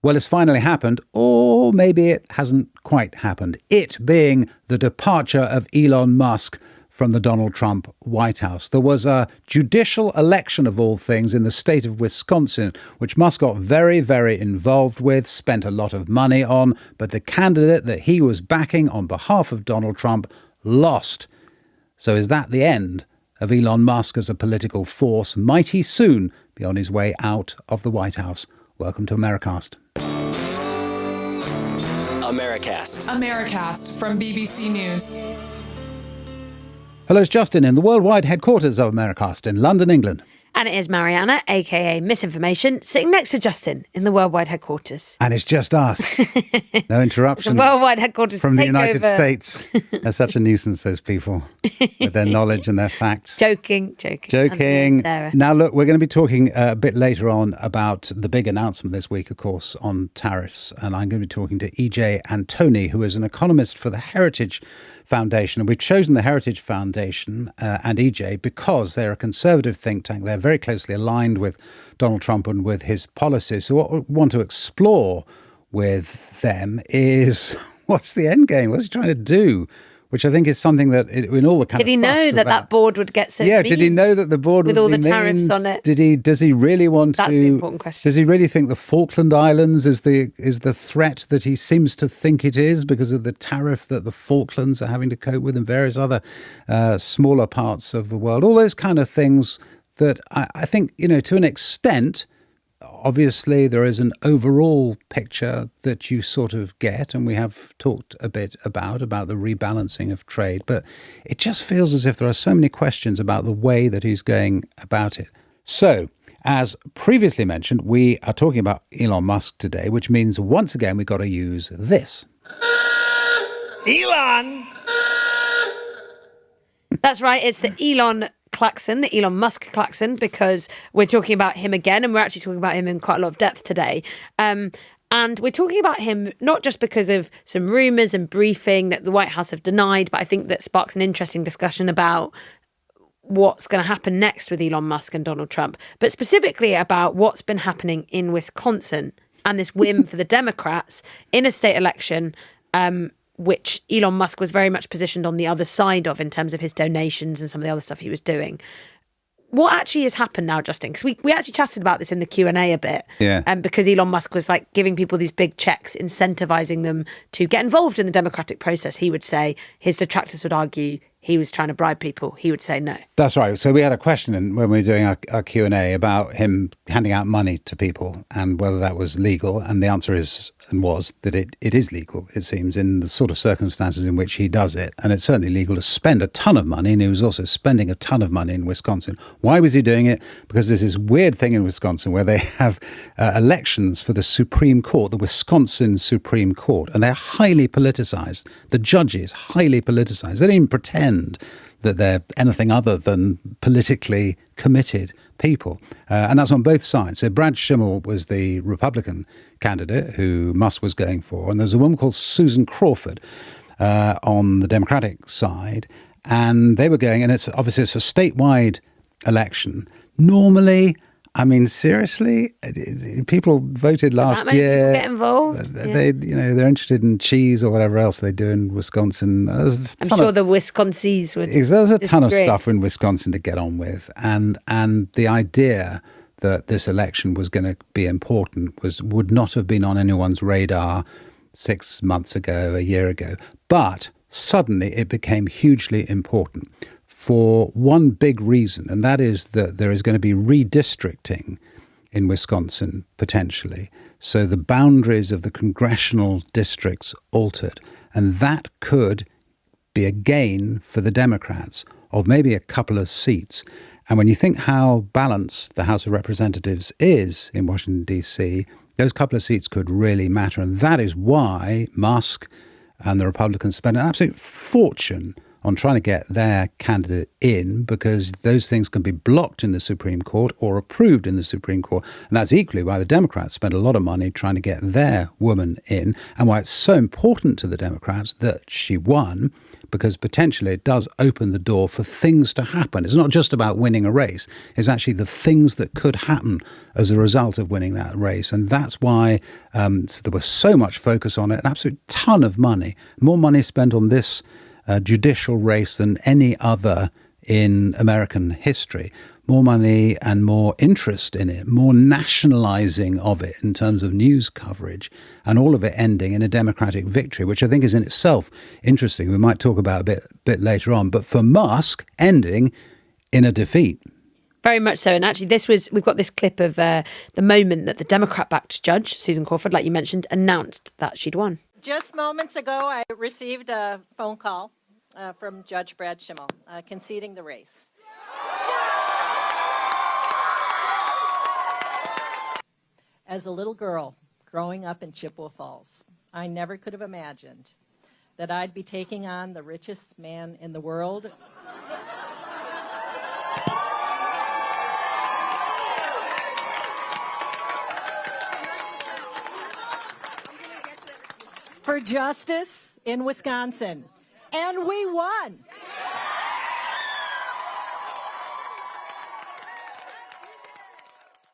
Well, it's finally happened, or maybe it hasn't quite happened. It being the departure of Elon Musk from the Donald Trump White House. There was a judicial election, of all things, in the state of Wisconsin, which Musk got very, very involved with, spent a lot of money on, but the candidate that he was backing on behalf of Donald Trump lost. So is that the end of Elon Musk as a political force? Might he soon be on his way out of the White House? Welcome to Americast. Americast from BBC News. Hello, it's Justin in the worldwide headquarters of Americast in London, England. And it is Mariana, a.k.a. Misinformation, sitting next to Justin in the worldwide headquarters. And it's just us. No interruption. The worldwide headquarters from the United States. They're such a nuisance, those people, with their knowledge and their facts. Joking. Now, look, we're going to be talking a bit later on about the big announcement this week, of course, on tariffs. And I'm going to be talking to E.J. Antoni, who is an economist for the Heritage Foundation. And we've chosen the Heritage Foundation and EJ because they're a conservative think tank. They're very closely aligned with Donald Trump and with his policies. So what we want to explore with them is what's the end game? What's he trying to do? Which I think is something that in all the kind Did he know that board would get so Yeah, mean? did he know that the board with would all be the tariffs mean? on it? Does he really want That's to? the important question. Does he really think the Falkland Islands is the threat that he seems to think it is because of the tariff that the Falklands are having to cope with and various other smaller parts of the world? All those kind of things that I think, to an extent, obviously, there is an overall picture that you sort of get, and we have talked a bit about the rebalancing of trade, but it just feels as if there are so many questions about the way that he's going about it. So, as previously mentioned, we are talking about Elon Musk today, which means once again we've got to use this. Elon! That's right, it's the Elon klaxon, the Elon Musk klaxon, because we're talking about him again, and we're actually talking about him in quite a lot of depth today. And we're talking about him not just because of some rumours and briefing that the White House have denied, but I think that sparks an interesting discussion about what's going to happen next with Elon Musk and Donald Trump, but specifically about what's been happening in Wisconsin and this whim for the Democrats in a state election, which Elon Musk was very much positioned on the other side of in terms of his donations and some of the other stuff he was doing. What actually has happened now, Justin? Because we actually chatted about this in the Q&A a bit. Yeah. Because Elon Musk was like giving people these big checks, incentivizing them to get involved in the democratic process. He would say, his detractors would argue he was trying to bribe people. He would say no. That's right. So we had a question when we were doing our Q&A about him handing out money to people and whether that was legal. And the answer is and was that it is legal, it seems, in the sort of circumstances in which he does it. And it's certainly legal to spend a ton of money. And he was also spending a ton of money in Wisconsin. Why was he doing it? Because there's this weird thing in Wisconsin where they have elections for the Supreme Court, the Wisconsin Supreme Court, and they're highly politicized. The judges, highly politicized. They don't even pretend that they're anything other than politically committed people. And that's on both sides. So Brad Schimel was the Republican candidate who Musk was going for. And there's a woman called Susan Crawford on the Democratic side. And they were going, and it's a statewide election. Normally, I mean, seriously, people voted last year. People get involved. They're interested in cheese or whatever else they do in Wisconsin. I'm sure the Wisconsis would. There's a ton of stuff in Wisconsin to get on with, and the idea that this election was going to be important would not have been on anyone's radar 6 months ago, a year ago. But suddenly it became hugely important for one big reason, and that is that there is going to be redistricting in Wisconsin, potentially. So the boundaries of the congressional districts altered, and that could be a gain for the Democrats of maybe a couple of seats. And when you think how balanced the House of Representatives is in Washington, D.C., those couple of seats could really matter. And that is why Musk and the Republicans spent an absolute fortune on trying to get their candidate in, because those things can be blocked in the Supreme Court or approved in the Supreme Court. And that's equally why the Democrats spent a lot of money trying to get their woman in, and why it's so important to the Democrats that she won, because potentially it does open the door for things to happen. It's not just about winning a race. It's actually the things that could happen as a result of winning that race. And that's why so there was so much focus on it, an absolute ton of money, more money spent on this judicial race than any other in American history. More money and more interest in it, more nationalizing of it in terms of news coverage, and all of it ending in a Democratic victory, which I think is in itself interesting. We might talk about a bit later on. But for Musk, ending in a defeat. Very much so. And actually, we've got this clip of the moment that the Democrat-backed judge, Susan Crawford, like you mentioned, announced that she'd won. Just moments ago, I received a phone call from Judge Brad Schimel conceding the race. As a little girl growing up in Chippewa Falls, I never could have imagined that I'd be taking on the richest man in the world. For justice in Wisconsin. And we won.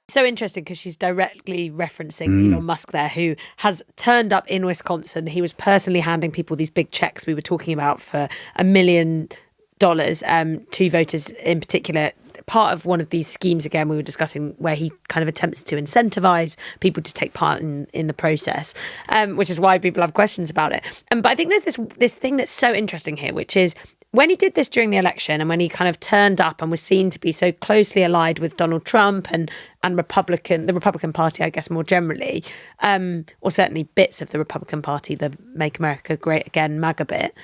So interesting because she's directly referencing Elon Musk there, who has turned up in Wisconsin. He was personally handing people these big checks we were talking about for $1 million to voters in particular. Part of one of these schemes, again, we were discussing where he kind of attempts to incentivize people to take part in the process, which is why people have questions about it. But I think there's this thing that's so interesting here, which is when he did this during the election and when he kind of turned up and was seen to be so closely allied with Donald Trump and the Republican Party, I guess, more generally, or certainly bits of the Republican Party, the Make America Great Again MAGA bit,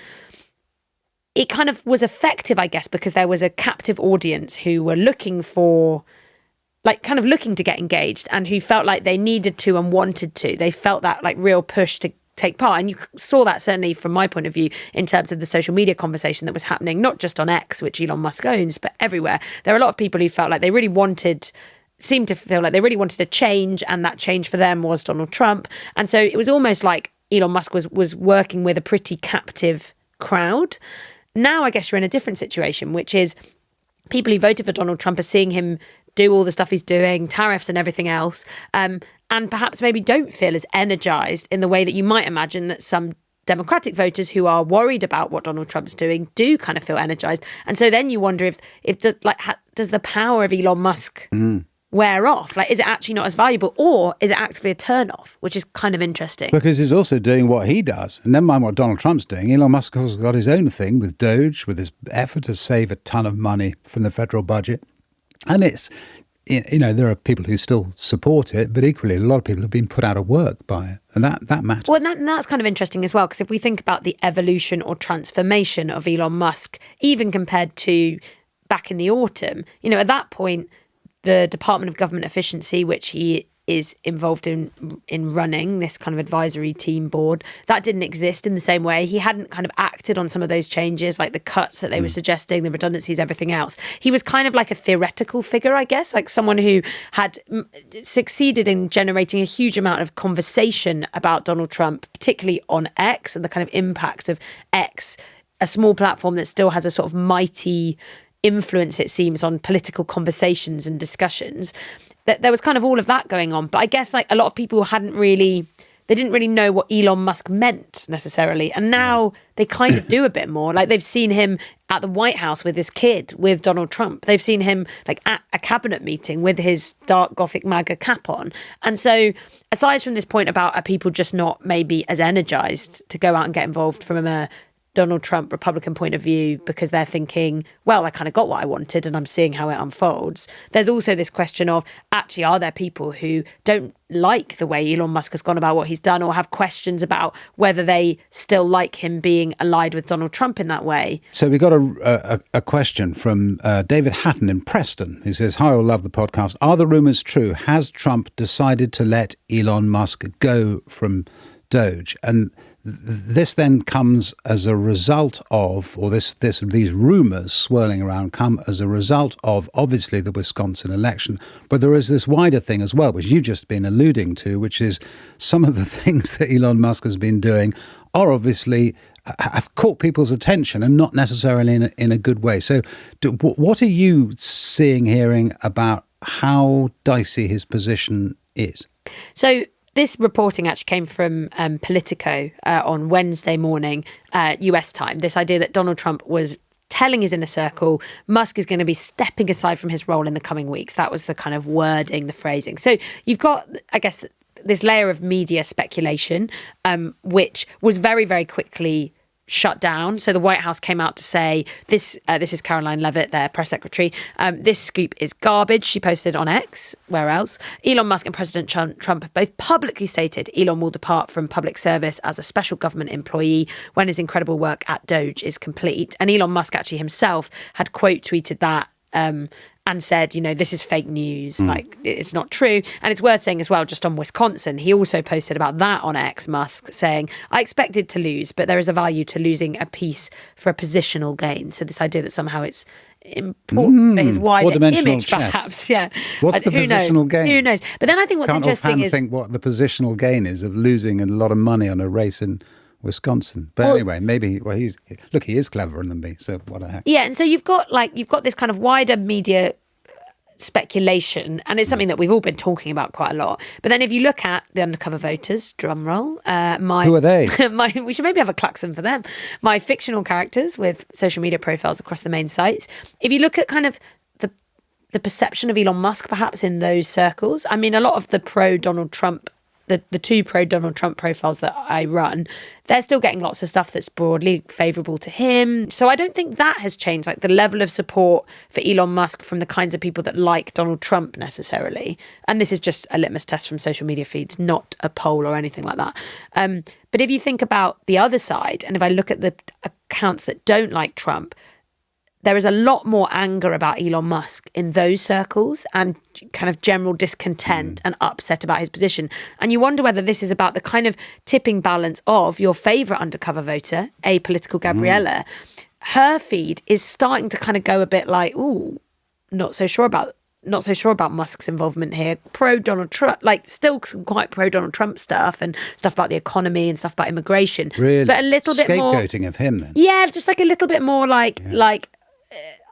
it kind of was effective, I guess, because there was a captive audience who were looking for, like, kind of looking to get engaged and who felt like they needed to and wanted to. They felt that, like, real push to take part. And you saw that certainly from my point of view in terms of the social media conversation that was happening, not just on X, which Elon Musk owns, but everywhere. There were a lot of people who felt like they really seemed to feel like they really wanted a change, and that change for them was Donald Trump. And so it was almost like Elon Musk was working with a pretty captive crowd. Now I guess you're in a different situation, which is people who voted for Donald Trump are seeing him do all the stuff he's doing, tariffs and everything else, and perhaps maybe don't feel as energized in the way that you might imagine that some Democratic voters who are worried about what Donald Trump's doing do kind of feel energized. And so then you wonder if does the power of Elon Musk wear off? Like, is it actually not as valuable, or is it actually a turn-off, which is kind of interesting? Because he's also doing what he does. And never mind what Donald Trump's doing. Elon Musk has got his own thing with DOGE, with his effort to save a ton of money from the federal budget. And it's, there are people who still support it, but equally a lot of people have been put out of work by it. And that matters. Well, and that's kind of interesting as well, because if we think about the evolution or transformation of Elon Musk, even compared to back in the autumn, at that point, the Department of Government Efficiency, which he is involved in running, this kind of advisory team board, that didn't exist in the same way. He hadn't kind of acted on some of those changes, like the cuts that they were suggesting, the redundancies, everything else. He was kind of like a theoretical figure, I guess, like someone who had succeeded in generating a huge amount of conversation about Donald Trump, particularly on X, and the kind of impact of X, a small platform that still has a sort of mighty influence, it seems, on political conversations and discussions. That there was kind of all of that going on. But I guess like a lot of people didn't really know what Elon Musk meant necessarily. And now they kind of do a bit more. Like they've seen him at the White House with his kid, with Donald Trump. They've seen him like at a cabinet meeting with his dark Gothic MAGA cap on. And so aside from this point about are people just not maybe as energized to go out and get involved from a Donald Trump Republican point of view because they're thinking, well, I kind of got what I wanted and I'm seeing how it unfolds. There's also this question of actually, are there people who don't like the way Elon Musk has gone about what he's done, or have questions about whether they still like him being allied with Donald Trump in that way? So we got a question from David Hatton in Preston, who says, hi, I love the podcast. Are the rumours true? Has Trump decided to let Elon Musk go from DOGE? And this then comes as a result of, or these rumours swirling around come as a result of, obviously, the Wisconsin election. But there is this wider thing as well, which you've just been alluding to, which is some of the things that Elon Musk has been doing are obviously have caught people's attention and not necessarily in a good way. So what are you hearing about how dicey his position is? So this reporting actually came from Politico on Wednesday morning, US time. This idea that Donald Trump was telling his inner circle Musk is going to be stepping aside from his role in the coming weeks. That was the kind of wording, the phrasing. So you've got, I guess, this layer of media speculation, which was very, very quickly shut down. So the White House came out to say, this is Caroline Leavitt, their press secretary, this scoop is garbage. She posted on X, where else? Elon Musk and President Trump have both publicly stated Elon will depart from public service as a special government employee when his incredible work at DOGE is complete. And Elon Musk actually himself had quote tweeted that and said, this is fake news, like it's not true. And it's worth saying as well, just on Wisconsin, he also posted about that on X, Musk, saying, I expected to lose, but there is a value to losing a piece for a positional gain. So this idea that somehow it's important for his wider image, chess. Perhaps. Yeah. What's the positional gain? Who knows? But then I think what's interesting is... think what the positional gain is of losing a lot of money on a race in Wisconsin. But anyway, maybe, he is cleverer than me, so what the heck. Yeah, and so you've got this kind of wider media speculation, and it's something that we've all been talking about quite a lot. But then if you look at the undercover voters, drum roll, who are they? We should maybe have a klaxon for them. My fictional characters with social media profiles across the main sites. If you look at kind of the perception of Elon Musk, perhaps in those circles, I mean, a lot of the pro-Donald Trump the two pro-Donald Trump profiles that I run, they're still getting lots of stuff that's broadly favourable to him. So I don't think that has changed, like the level of support for Elon Musk from the kinds of people that like Donald Trump necessarily. And this is just a litmus test from social media feeds, not a poll or anything like that. But if you think about the other side, and if I look at the accounts that don't like Trump, there is a lot more anger about Elon Musk in those circles and kind of general discontent and upset about his position. And you wonder whether this is about the kind of tipping balance of your favourite undercover voter, apolitical Gabriella. Her feed is starting to kind of go a bit like, ooh, not so sure about Musk's involvement here. Pro-Donald Trump, like still some quite pro-Donald Trump stuff and stuff about the economy and stuff about immigration. Really? But a little bit more... Scapegoating of him then? Yeah, just like a little bit more like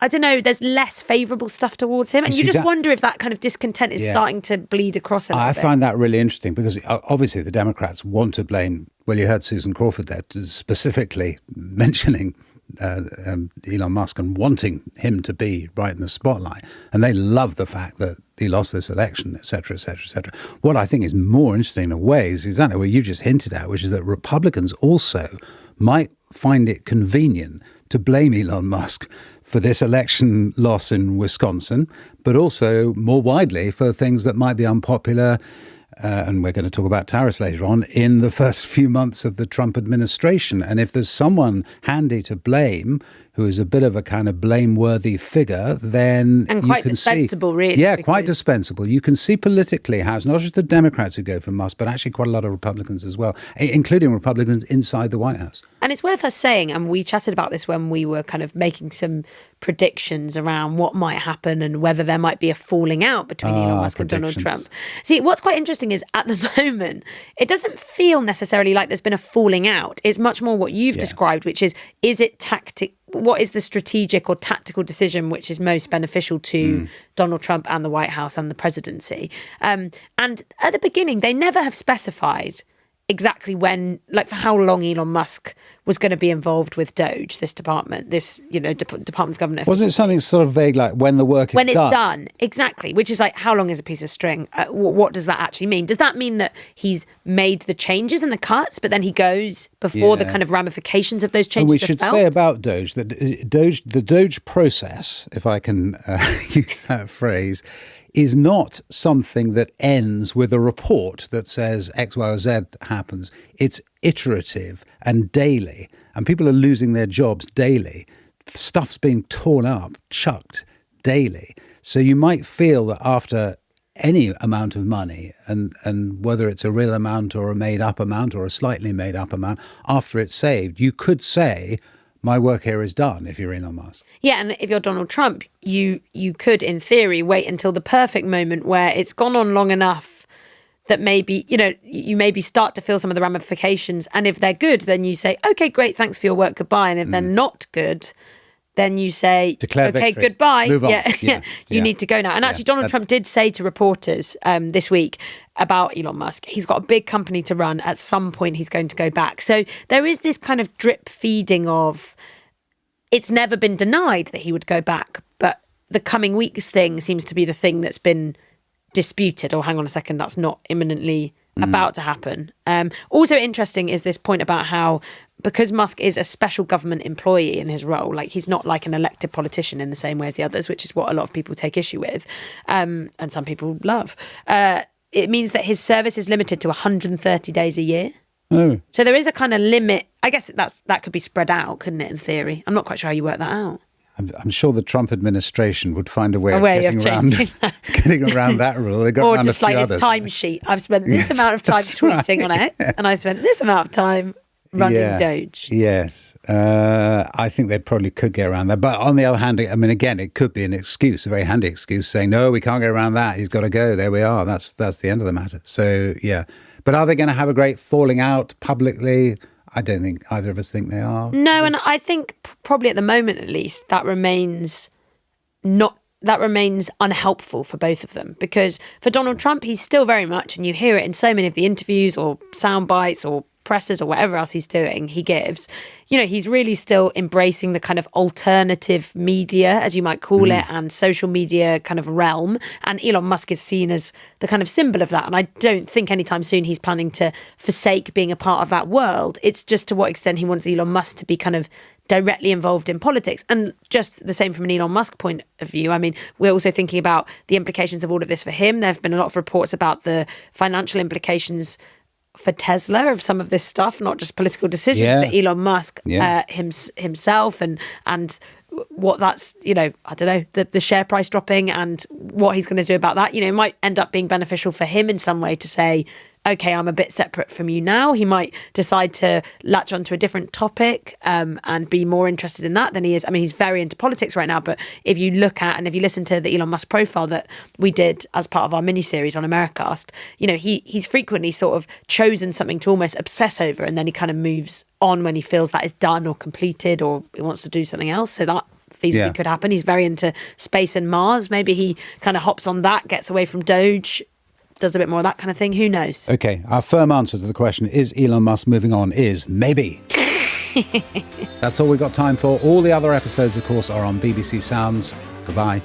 I don't know, there's less favourable stuff towards him. And you just wonder if that kind of discontent is starting to bleed across a little bit. I find that really interesting because obviously the Democrats want to blame, well, you heard Susan Crawford there specifically mentioning Elon Musk and wanting him to be right in the spotlight. And they love the fact that he lost this election, et cetera, et cetera, et cetera. What I think is more interesting in a way is exactly what you just hinted at, which is that Republicans also might find it convenient to blame Elon Musk for this election loss in Wisconsin, but also more widely for things that might be unpopular, and we're going to talk about tariffs later on, in the first few months of the Trump administration. And if there's someone handy to blame who is a bit of a kind of blameworthy figure, then and quite dispensable, really. Yeah, quite dispensable. You can see politically how it's not just the Democrats who go for Musk, but actually quite a lot of Republicans as well, including Republicans inside the White House. And it's worth us saying, and we chatted about this when we were kind of making some predictions around what might happen and whether there might be a falling out between Elon Musk and Donald Trump. See, what's quite interesting is at the moment, it doesn't feel necessarily like there's been a falling out. It's much more what you've described, which is it what is the strategic or tactical decision which is most beneficial to Donald Trump and the White House and the presidency? And at the beginning, they never have specified exactly when, like for how long Elon Musk was going to be involved with DOGE, this department, this, Department of Government. Wasn't it something sort of vague, like when the work is done? When it's done, exactly, which is like, how long is a piece of string? What does that actually mean? Does that mean that he's made the changes and the cuts, but then he goes before the kind of ramifications of those changes and we should say about DOGE, that the DOGE process, if I can use that phrase, is not something that ends with a report that says X, Y, or Z happens. It's iterative and daily, and people are losing their jobs daily. Stuff's being torn up, chucked daily. So you might feel that after any amount of money, and whether it's a real amount or a made-up amount or a slightly made-up amount, after it's saved, you could say, my work here is done, if you're Elon Musk. Yeah, and if you're Donald Trump, you could, in theory, wait until the perfect moment where it's gone on long enough that maybe, you maybe start to feel some of the ramifications. And if they're good, then you say, okay, great, thanks for your work, goodbye. And if they're not good, then you say, declare okay, victory. Goodbye. Move on. You need to go now. And actually, Donald Trump did say to reporters this week about Elon Musk, he's got a big company to run. At some point, he's going to go back. So there is this kind of drip feeding of, it's never been denied that he would go back, but the coming weeks thing seems to be the thing that's been disputed. Or hang on a second, that's not imminently about to happen. Also interesting is this point about how, because Musk is a special government employee in his role, like he's not like an elected politician in the same way as the others, which is what a lot of people take issue with, and some people love. It means that his service is limited to 130 days a year. Oh. So there is a kind of limit. I guess that could be spread out, couldn't it, in theory? I'm not quite sure how you work that out. I'm sure the Trump administration would find a way of getting around that rule. They got or around just a few like his others. timesheet. I've spent this amount of time tweeting on X, and I spent this amount of time running DOGE. Yes. I think they probably could get around that. But on the other hand, I mean, again, it could be an excuse, a very handy excuse, saying, no, we can't get around that. He's got to go. There we are. That's the end of the matter. So, yeah. But are they going to have a great falling out publicly? I don't think either of us think they are. No, and I think probably at the moment, at least, that remains unhelpful for both of them, because for Donald Trump, he's still very much, and you hear it in so many of the interviews or sound bites or presses or whatever else he's doing, he gives, he's really still embracing the kind of alternative media, as you might call it, and social media kind of realm. And Elon Musk is seen as the kind of symbol of that. And I don't think anytime soon he's planning to forsake being a part of that world. It's just to what extent he wants Elon Musk to be kind of directly involved in politics. And just the same from an Elon Musk point of view. I mean, we're also thinking about the implications of all of this for him. There have been a lot of reports about the financial implications for Tesla of some of this stuff, not just political decisions, but Elon Musk himself and what that's, I don't know, the share price dropping and what he's going to do about that. It might end up being beneficial for him in some way to say, okay, I'm a bit separate from you now. He might decide to latch onto a different topic and be more interested in that than he is. I mean, he's very into politics right now, but if you look at and if you listen to the Elon Musk profile that we did as part of our mini-series on Americast, he's frequently sort of chosen something to almost obsess over, and then he kind of moves on when he feels that is done or completed or he wants to do something else. So that feasibly could happen. He's very into space and Mars. Maybe he kind of hops on that, gets away from DOGE, does a bit more of that kind of thing. Who knows? Okay, our firm answer to the question, is Elon Musk moving on, is maybe. That's all we've got time for. All the other episodes, of course, are on BBC Sounds. Goodbye.